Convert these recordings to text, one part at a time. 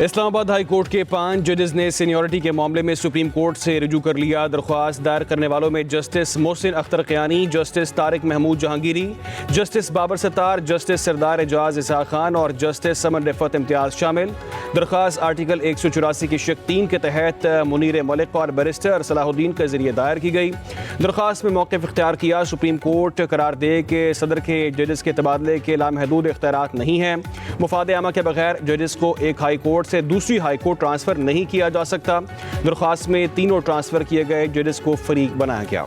Islamabad high court के 5 जजेस ने सीनियरिटी के मामले में सुप्रीम कोर्ट से रुजू कर लिया। दरख्वास्त दायर करने वालों में justice Mohsin Akhtar Kayani, justice Tariq Mahmood Jahangiri, justice Babar Sattar, justice Sardar Ejaz Ishaq Khan और जस्टिस समन रिफत इम्तियाज़ शामिल। दरख्वास्त आर्टिकल 184 की शक 3 के तहत मुनीर मलिक और बैरिस्टर सलाहुद्दीन के जरिए दायर की गई। दरख्वास्त में मौक़िफ़ इख्तियार किया। सुप्रीम कोर्ट करार दे कि सदर के जजेस के तबादले के लामहदूद इख्तियारात नहीं हैं। मुफाद आमा के बगैर जजेस को एक हाई कोर्ट से दूसरी हाई कोर्ट ट्रांसफ़र नहीं किया जा सकता। दरख्वास्त में तीनों ट्रांसफ़र किए गए जजेस को फरीक बनाया गया।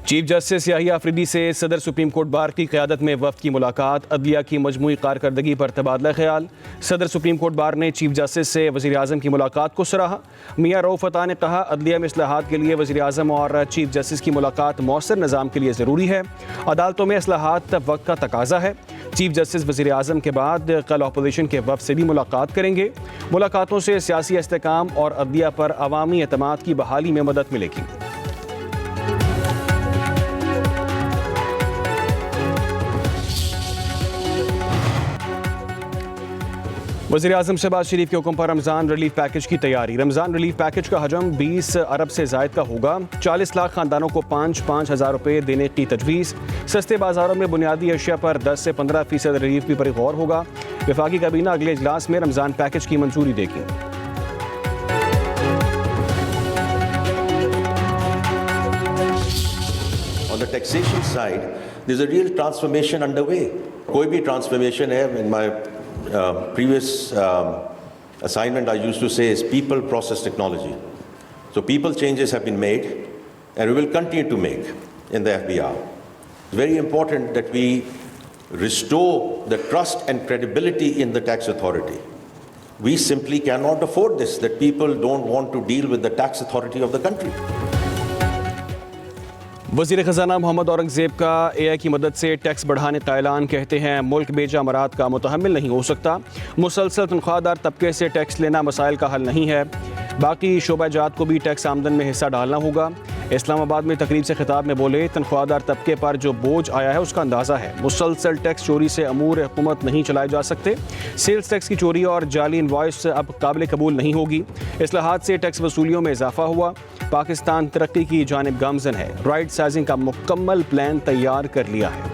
चीफ जस्टिस याहिया अफरीदी से सदर सुप्रीम कोर्ट बार की क़यादत में वफ़द की मुलाकात। अदलिया की मजमूई कारकर्दगी पर तबादला ख्याल। सदर सुप्रीम कोर्ट बार ने चीफ जस्टिस से वज़ीर आज़म की मुलाकात को सराहा। मियां रऊफ़ अता ने कहा, अदलिया में इस्लाहात के लिए वज़ीर आज़म और चीफ जस्टिस की मुलाकात मौसर निज़ाम के लिए ज़रूरी है। अदालतों में इस्लाहात वक्त का तकाजा है। चीफ जस्टिस वज़ीर आज़म के बाद कल अपोजिशन के वफ़द से भी मुलाकात करेंगे। मुलाकातों से सियासी इस्तेहकाम और अदलिया पर अवामी एतमाद की बहाली में मदद मिलेगी। वज़ीर आज़म शहबाज शरीफ के हुक्म पर रमज़ान रिलीफ पैकेज की तैयारी। रमज़ान रिलीफ पैकेज का हजम 20 अरब से ज़ायद का होगा। 40 लाख ख़ानदानों को 5-5 हज़ार रुपये देने की तजवीज़। सस्ते बाज़ारों में बुनियादी अशिया पर 10 से 15% रिलीफ भी पर गौर होगा। वफाकी काबीना अगले इजलास में रमज़ान पैकेज की मंजूरी देगी। On the taxation side, there's a real transformation underway. कोई भी transformation है, in my previous assignment I used to say is people, process, technology. So people changes have been made and we will continue to make in the FBR. It's very important that we restore the trust and credibility in the tax authority. We simply cannot afford this, that people don't want to deal with the tax authority of the country. वज़ीर ख़ज़ाना मोहम्मद औरंगज़ेब का AI की मदद से tax बढ़ाने का ऐलान। कहते हैं मुल्क बेजा अमरात का मुतहम्मिल नहीं हो सकता। मुसलसल तनख्वाहदार तबके से टैक्स लेना मसाइल का हल नहीं है। बाकी शोबाजात को भी टैक्स आमदन में हिस्सा डालना होगा। इस्लामाबाद में तकरीब से खिताब में बोले, तनख्वाहदार तबके पर जो बोझ आया है उसका अंदाज़ा है। मुसलसल टैक्स चोरी से अमूर हुकूमत नहीं चलाए जा सकते। सेल्स टैक्स की चोरी और जाली इनवॉइस अब काबिल कबूल नहीं होगी। इस्लाहात से टैक्स वसूलियों में इजाफा हुआ। पाकिस्तान तरक्की की जानिब गामज़न है। राइट साइजिंग का मुकम्मल प्लान तैयार कर लिया है।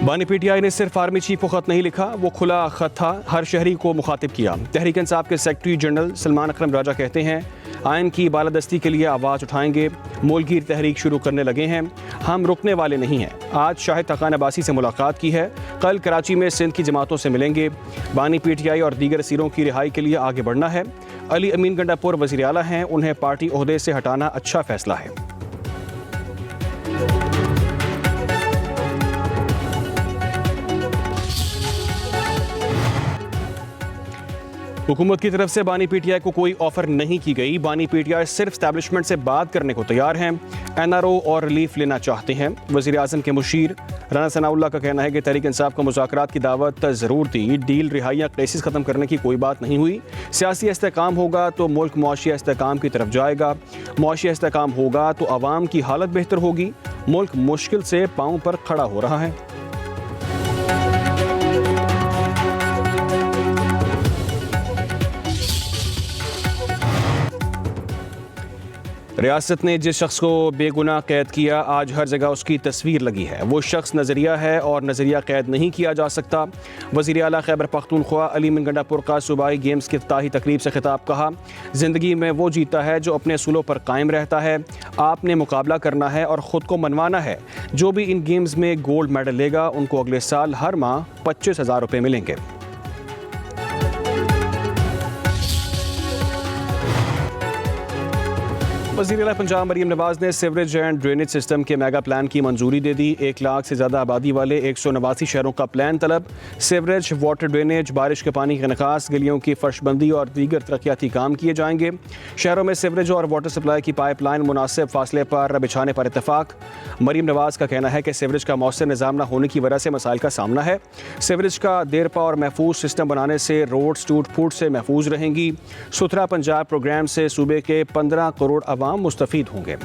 बानी PTI ने सिर्फ आर्मी चीफ को ख़त नहीं लिखा, वो खुला ख़त था, हर शहरी को मुखातिब किया। तहरीक इंसाफ के सेक्रेटरी जनरल सलमान अकरम राजा कहते हैं, आइन की बालादस्ती के लिए आवाज़ उठाएंगे। मुल्कीर तहरीक शुरू करने लगे हैं, हम रुकने वाले नहीं हैं। आज शाहिद तखान अब्बासी से मुलाकात की है, कल कराची में सिंध की जमातों से मिलेंगे। बानी PTI और दीगर सीरों की रिहाई के लिए आगे बढ़ना है। अली अमीन गंडापुर वज़ीर आला हैं, उन्हें पार्टी ओहदे से हटाना अच्छा फैसला है। हुकूमत की तरफ से बानी PTI को कोई ऑफर नहीं की गई। बानी PTI सिर्फ एस्टैब्लिशमेंट से बात करने को तैयार हैं। NRO और रिलीफ लेना चाहते हैं। वज़ीर आज़म के मुशीर राना सनाउल्लाह का कहना है कि तहरीक इंसाफ को मुज़ाकरात की दावत ज़रूर दी। डील रिहाइयाँ केसेस ख़त्म करने की कोई बात नहीं हुई। सियासी इस्तेहकाम होगा तो मुल्क मुआशी इस्तेहकाम की तरफ जाएगा। मुआशी इस्तेहकाम होगा तो आवाम की हालत बेहतर होगी। मुल्क मुश्किल से पाँव पर खड़ा हो रहा है। रियासत ने जिस शख्स को बेगुनाह कैद किया, आज हर जगह उसकी तस्वीर लगी है। वो शख्स नज़रिया है और नज़रिया कैद नहीं किया जा सकता। वज़ीर आला खैबर पख्तूनख्वा अली अमीन गंडापुर का सूबाई गेम्स की इफ्तिताही तकरीब से खिताब। कहा, ज़िंदगी में वो जीता है जो अपने असूलों पर कायम रहता है। आपने मुकाबला करना है और ख़ुद को मनवाना है। जो भी इन गेम्स में गोल्ड मेडल लेगा उनको अगले साल हर माह 25,000 रुपये मिलेंगे। वज़ीर आला पंजाब मरीम नवाज ने सीवरेज एंड ड्रेनेज सिस्टम के मेगा प्लान की मंजूरी दे दी। 1 लाख से ज़्यादा आबादी वाले 189 शहरों का प्लान तलब। सीवरेज, वाटर ड्रेनेज, बारिश के पानी का निकास, गलियों की फर्शबंदी और दीगर तरक्याती काम किए जाएंगे। शहरों में सीवरेज और वाटर सप्लाई की पाइपलाइन मुनासिब फासले पर बिछाने पर इतफाक। मरीम नवाज का कहना है कि सीवरेज का मौसर निज़ाम न होने की वजह से मसाइल का सामना है। सीवरेज का देरपा और महफूज सिस्टम बनाने से रोड्स टूट फूट से महफूज रहेंगी। सुथरा पंजाब प्रोग्राम से सूबे के 15 करोड़ अवाम मुस्तफीद होंगे।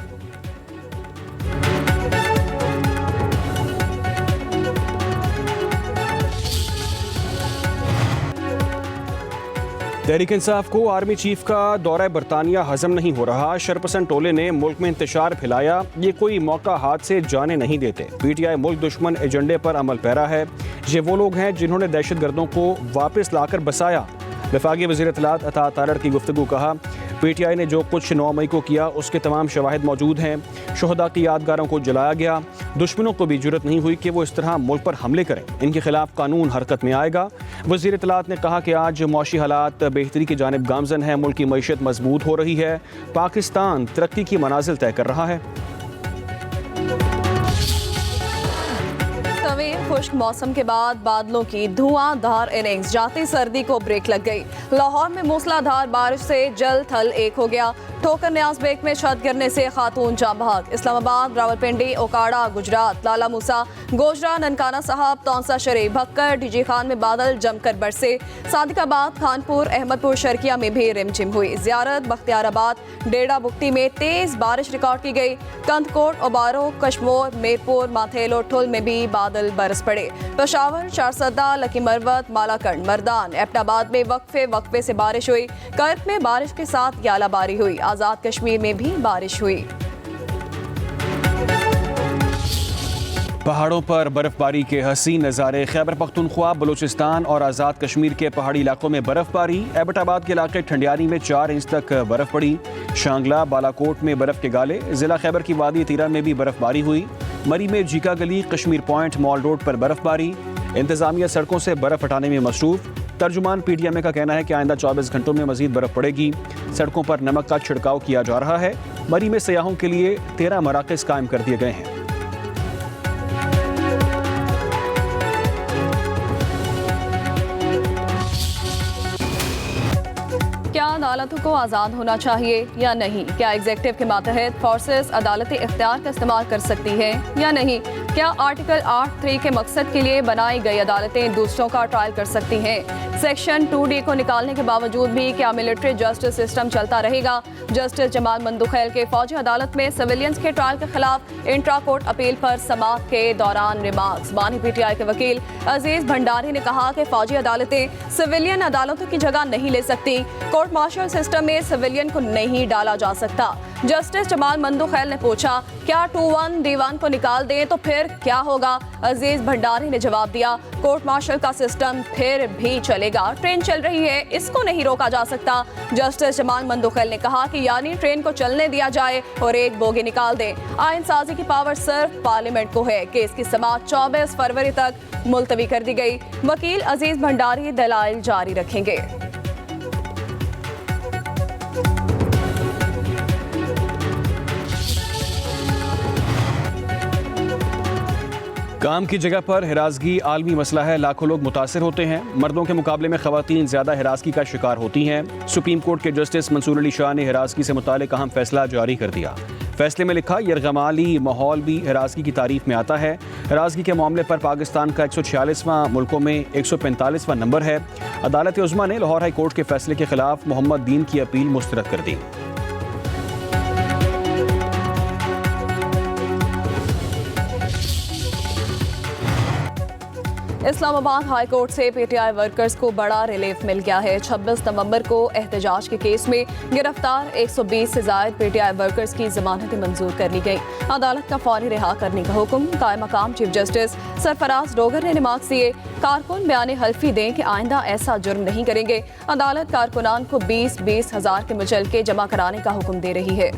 तहरीक इंसाफ को आर्मी चीफ का दौरा बरतानिया हजम नहीं हो रहा। शरपसंद टोले ने मुल्क में इंतशार फैलाया, ये कोई मौका हाथ से जाने नहीं देते। PTI मुल्क दुश्मन एजेंडे पर अमल पैरा है। ये वो लोग हैं जिन्होंने दहशत गर्दों को वापस लाकर बसाया। वफाकी वज़ीर इत्तलात अता तारड़ की गुफ्तगू कहा, PTI ने जो कुछ 9 मई को किया उसके तमाम शवाहिद मौजूद हैं। शोहदा की यादगारों को जलाया गया। दुश्मनों को भी जुर्रत नहीं हुई कि वो इस तरह मुल्क पर हमले करें। इनके खिलाफ कानून हरकत में आएगा। वज़ीर इत्तलात ने कहा कि आज मुआशी हालात बेहतरी की जानिब गामजन है। मुल्क की मईशत मजबूत हो रही है। पाकिस्तान तरक्की की मनाजिल तय कर रहा है। खुश्क मौसम के बाद बादलों की धुआंधार इनिंग्स, जाती सर्दी को ब्रेक लग गई। लाहौर में मूसलाधार बारिश से जल थल एक हो गया। ठोकर न्याज बेग में छत गिरने से खातून जाँ बहक। इस्लामाबाद, रावलपिंडी, ओकाड़ा, गुजरात, लाला मूसा, गोजरा, ननकाना साहब, तौंसा शरीफ, भक्कर, डीजी खान में बादल जमकर बरसे। सादिकाबाद, खानपुर, अहमदपुर, शर्किया में भी रिमझिम हुई। ज़ियारत, बख्तियाराबाद, डेरा बुगटी में तेज बारिश रिकॉर्ड की गई। कंदकोट, ओबारो, कश्मोर, मीरपुर, माथेलो, ठुल में भी बादल बरस पड़े। पेशावर, चारसदा, लकी मरवत, मालाकंड, मर्दान, एबटाबाद में वक्फे से बारिश हुई। कर्क में बारिश के साथ यालाबारी हुई। आज़ाद कश्मीर में भी बारिश हुई। पहाड़ों पर बर्फबारी के हसीन नज़ारे। खैबर पख्तूनख्वा, बलूचिस्तान और आज़ाद कश्मीर के पहाड़ी इलाकों में बर्फबारी। एबटाबाद के इलाके ठंडियानी में 4 इंच तक बर्फ पड़ी। शांगला, बालाकोट में बर्फ के गाले। जिला खैबर की वादी तीरा में भी बर्फबारी हुई। मरी में जीका गली, कश्मीर पॉइंट, मॉल रोड पर बर्फबारी। इंतजामिया सड़कों से बर्फ हटाने में मसरूफ। तर्जुमान PTM का कहना है कि आइंदा 24 घंटों में मजीद बर्फ पड़ेगी। सड़कों पर नमक का छिड़काव किया जा रहा है। मरी में सयाहों के लिए 13 मराकज़ कायम कर दिए गए हैं। क्या अदालतों को आज़ाद होना चाहिए या नहीं? क्या एग्जेक्टिव के मातहत फोर्सेस अदालती इख्तियार का इस्तेमाल कर सकती हैं या नहीं? क्या आर्टिकल 8(3) के मकसद के लिए बनाई गई अदालतें दूसरों का ट्रायल कर सकती हैं? सेक्शन 2D को निकालने के बावजूद भी क्या मिलिट्री जस्टिस सिस्टम चलता रहेगा? जस्टिस जमाल मंदुखैल के फौजी अदालत में सिविलियंस के ट्रायल के खिलाफ इंट्रा कोर्ट अपील पर समाअत के दौरान रिमार्क्स। बानी PTI के वकील अजीज भंडारी ने कहा कि फौजी अदालतें सिविलियन अदालतों की जगह नहीं ले सकती। कोर्ट मार्शल सिस्टम में सिविलियन को नहीं डाला जा सकता। जस्टिस जमाल मंदुखैल ने पूछा, क्या 2(1)D1 को निकाल दें तो फिर क्या होगा? अजीज भंडारी ने जवाब दिया, कोर्ट मार्शल का सिस्टम फिर भी चलेगा। ट्रेन चल रही है, इसको नहीं रोका जा सकता। जस्टिस जमाल मंदुखैल ने कहा कि यानी ट्रेन को चलने दिया जाए और एक बोगी निकाल दें। आइन साजी की पावर सिर्फ पार्लियामेंट को है। केस की समाअत 24 फरवरी तक मुलतवी कर दी गई। वकील अजीज भंडारी दलाइल जारी रखेंगे। काम की जगह पर हिरासगी आलमी मसला है। लाखों लोग मुतासिर होते हैं। मर्दों के मुकाबले में खवातीन ज़्यादा हिरासगी का शिकार होती हैं। सुप्रीम कोर्ट के जस्टिस मंसूर अली शाह ने हिरासगी से मुतालिक अहम फैसला जारी कर दिया। फैसले में लिखा, यरगमाली माहौल भी हिरासगी की तारीफ में आता है। हिरासगी के मामले पर पाकिस्तान का 146वां मुल्कों में 145वां नंबर है। अदालत उज़्मा ने लाहौर हाई कोर्ट के फैसले के खिलाफ मोहम्मद दीन की अपील मुस्तरद कर दी। इस्लामाबाद हाई कोर्ट से PTI वर्कर्स को बड़ा रिलीफ मिल गया है। 26 नवंबर को एहतजाज के केस में गिरफ्तार 120 से ज़ायद PTI वर्कर्स की जमानत मंजूर कर ली गई। अदालत का फौरी रिहा करने का हुक्म। कायम मकाम चीफ जस्टिस सरफराज डोगर ने रिमार्क्स दिए, कारकुन बयान हल्फी दें कि आइंदा ऐसा जुर्म नहीं करेंगे। अदालत कारकुनान को 20-20 हज़ार के मुचलके जमा कराने का हुक्म दे रही है।